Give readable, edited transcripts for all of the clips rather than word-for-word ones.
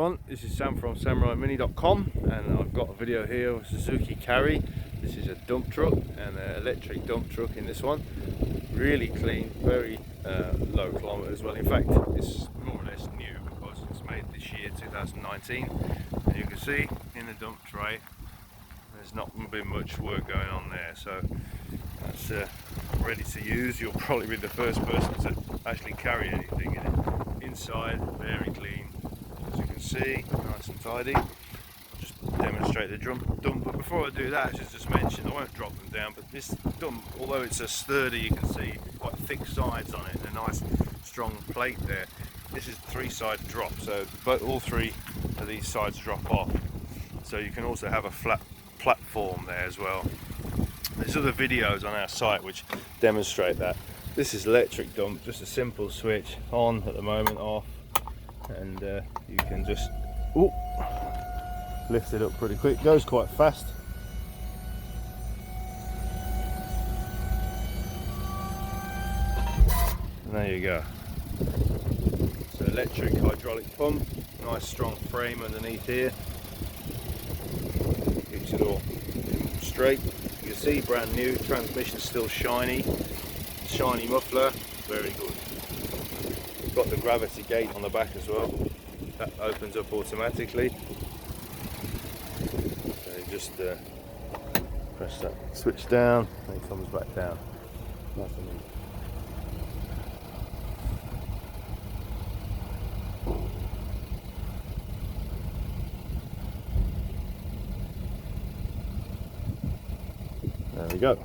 everyone, this is Sam from SamuraiMini.com, and I've got a video here of Suzukicarry. This is a dump truck, and an electric dump truck in this one. Really clean, very low kilometers. Well, in fact, it's more or less new because it's made this year, 2019. And you can see in the dump tray, there's not been much work going on there, so that's ready to use. You'll probably be the first person to actually carry anything in it. Inside, very clean, as you can see, nice and tidy. I'll just demonstrate the dump, but before I do that, I should just mention, I won't drop them down, but this dump, although it's a sturdy, you can see quite thick sides on it and a nice strong plate there. This is three-side drop, so all three of these sides drop off. So you can also have a flat platform there as well. There's other videos on our site which demonstrate that. This is electric dump, just a simple switch, on at the moment, off, and you can just lift it up pretty quick. Goes quite fast. And there you go. So electric hydraulic pump, nice strong frame underneath here. Keeps it all straight. You can see brand new, transmission's still shiny muffler, very good. We've got the gravity gate on the back as well, that opens up automatically, so you just press that switch down and it comes back down. Nothing in. There we go.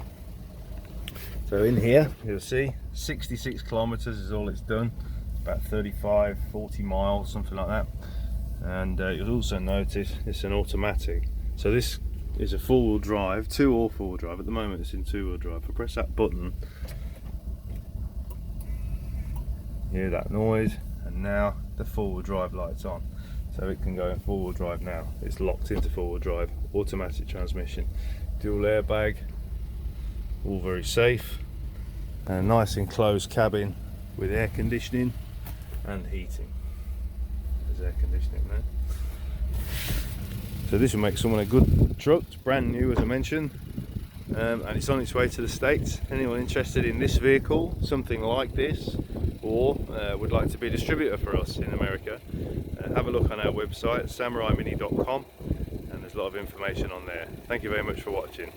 So in here, you'll see 66 kilometers is all it's done, about 35-40 miles, something like that. And you'll also notice it's an automatic. So this is a four-wheel drive, two or four-wheel drive. At the moment it's in two-wheel drive. If I press that button, you hear that noise, and now the four-wheel drive light's on. So it can go in four-wheel drive now. It's locked into four-wheel drive, automatic transmission, dual airbag. All very safe, and a nice enclosed cabin with air conditioning and heating. There's air conditioning there. So this will make someone a good truck. It's brand new, as I mentioned, and it's on its way to the States. Anyone interested in this vehicle, something like this, or would like to be a distributor for us in America, have a look on our website, SamuraiMini.com, and there's a lot of information on there. Thank you very much for watching.